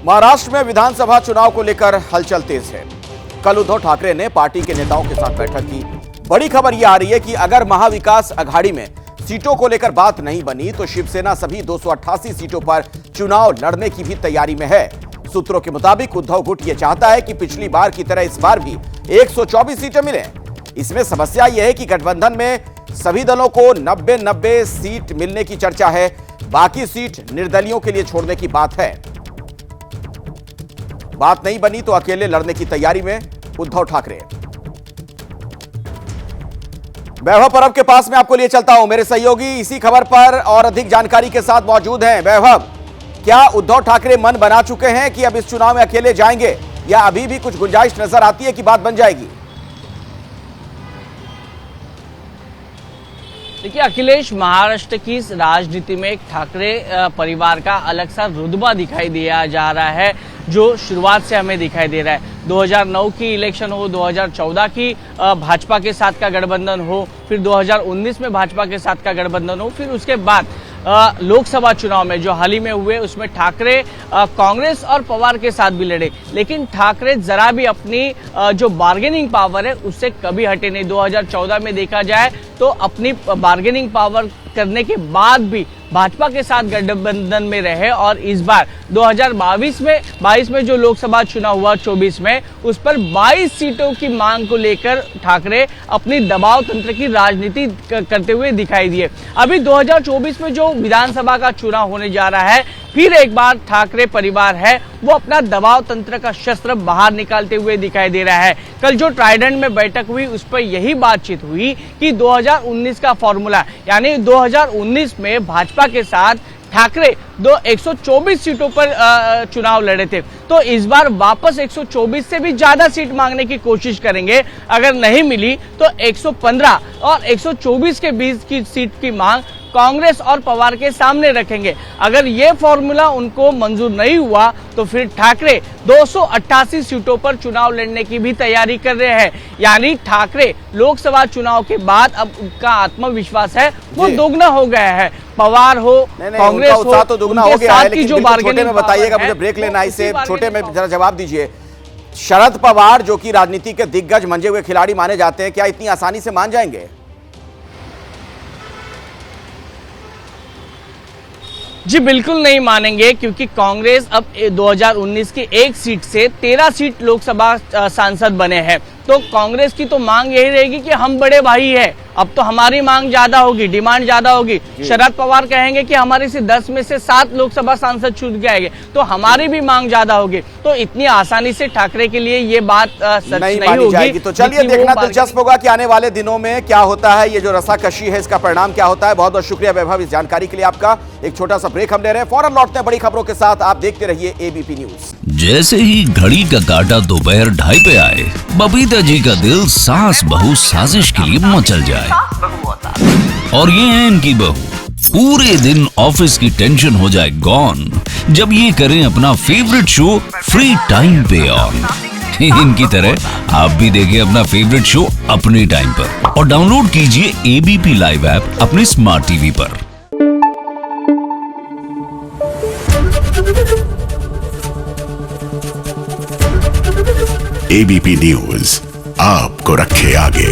महाराष्ट्र में विधानसभा चुनाव को लेकर हलचल तेज है। कल उद्धव ठाकरे ने पार्टी के नेताओं के साथ बैठक की। बड़ी खबर यह आ रही है कि अगर महाविकास अघाड़ी में सीटों को लेकर बात नहीं बनी तो शिवसेना सभी 288 सीटों पर चुनाव लड़ने की भी तैयारी में है। सूत्रों के मुताबिक उद्धव गुट यह चाहता है कि पिछली बार की तरह इस बार भी 124 सीटें मिलें। इसमें समस्या यह है कि गठबंधन में सभी दलों को 90-90 सीट मिलने की चर्चा है। बाकी सीट निर्दलियों के लिए छोड़ने की बात है। बात नहीं बनी तो अकेले लड़ने की तैयारी में उद्धव ठाकरे। वैभव परब के पास में आपको लिए चलता हूं। मेरे सहयोगी इसी खबर पर और अधिक जानकारी के साथ मौजूद हैं। वैभव, क्या उद्धव ठाकरे मन बना चुके हैं कि अब इस चुनाव में अकेले जाएंगे या अभी भी कुछ गुंजाइश नजर आती है कि बात बन जाएगी? देखिए अखिलेश, महाराष्ट्र की राजनीति में एक ठाकरे परिवार का अलग सा रुतबा दिखाई दिया जा रहा है, जो शुरुआत से हमें दिखाई दे रहा है। 2009 की इलेक्शन हो, 2014 की भाजपा के साथ का गठबंधन हो, फिर 2019 में भाजपा के साथ का गठबंधन हो, फिर उसके बाद लोकसभा चुनाव में जो हाल ही में हुए उसमें ठाकरे कांग्रेस और पवार के साथ भी लड़े, लेकिन ठाकरे जरा भी अपनी जो बार्गेनिंग पावर है उससे कभी हटे नहीं। 2014 में देखा जाए तो अपनी बार्गेनिंग पावर करने के बाद भी भाजपा के साथ गठबंधन में रहे और इस बार 2022 में जो लोकसभा चुनाव हुआ 24 में, उस पर 22 सीटों की मांग को लेकर ठाकरे अपनी दबाव तंत्र की राजनीति करते हुए दिखाई दिए। अभी 2024 में जो विधानसभा का चुनाव होने जा रहा है, फिर एक बार ठाकरे परिवार है वो अपना दबाव तंत्र का शस्त्र बाहर निकालते हुए दिखाई दे रहा है। कल जो ट्राइडेंट में बैठक हुई उस पर यही बातचीत हुई कि 2019 का फॉर्मूला, यानी 2019 में भाजपा के साथ ठाकरे 124 सीटों पर चुनाव लड़े थे, तो इस बार वापस 124 से भी ज्यादा सीट मांगने की कोशिश करेंगे। अगर नहीं मिली तो 115 और 124 के बीच की सीट की मांग कांग्रेस और पवार के सामने रखेंगे। अगर ये फॉर्मूला उनको मंजूर नहीं हुआ तो फिर ठाकरे 288 सीटों पर चुनाव लड़ने की भी तैयारी कर रहे हैं। यानी ठाकरे लोकसभा चुनाव के बाद अब उनका आत्मविश्वास है वो दोगुना हो गया है। पवार हो, कांग्रेस हो, तो दुगना हो गया है, लेकिन जो छोटे में बताइएगा, मुझे ब्रेक लेना है, इसे छोटे में जरा जवाब दीजिए। शरद पवार जो कि राजनीति के दिग्गज मंजे हुए खिलाड़ी माने जाते हैं, क्या इतनी आसानी से मान जाएंगे? जी बिल्कुल नहीं मानेंगे, क्योंकि कांग्रेस अब 2019 की एक सीट से 13 सीट लोकसभा सांसद बने हैं। तो कांग्रेस की तो मांग यही रहेगी कि हम बड़े भाई हैं, अब तो हमारी मांग ज्यादा होगी, डिमांड ज्यादा होगी। शरद पवार कहेंगे कि हमारे से 10 में से 7 लोकसभा सांसद छूट जाएंगे, तो हमारी भी मांग ज्यादा होगी। तो इतनी आसानी से ठाकरे के लिए ये बात सच नहीं होगी। तो चलिए देखना दिलचस्प होगा कि आने वाले दिनों में क्या होता है, ये जो रस्साकशी है इसका परिणाम क्या होता है। बहुत बहुत शुक्रिया वैभव इस जानकारी के लिए आपका। एक छोटा सा ब्रेक हम ले रहे हैं, फौरन लौटते हैं बड़ी खबरों के साथ। आप देखते रहिए एबीपी न्यूज। जैसे ही घड़ी का काटा दोपहर 2:30 पे आए, बबीता जी का दिल सास बहू साजिश के लिए मचल जाए। और ये है इनकी बहू, पूरे दिन ऑफिस की टेंशन हो जाए गॉन जब ये करें अपना फेवरेट शो फ्री टाइम पे ऑन। इनकी तरह आप भी देखिए अपना फेवरेट शो अपने टाइम पर और डाउनलोड कीजिए एबीपी लाइव ऐप अपने स्मार्ट टीवी पर। एबीपी न्यूज आपको रखे आगे।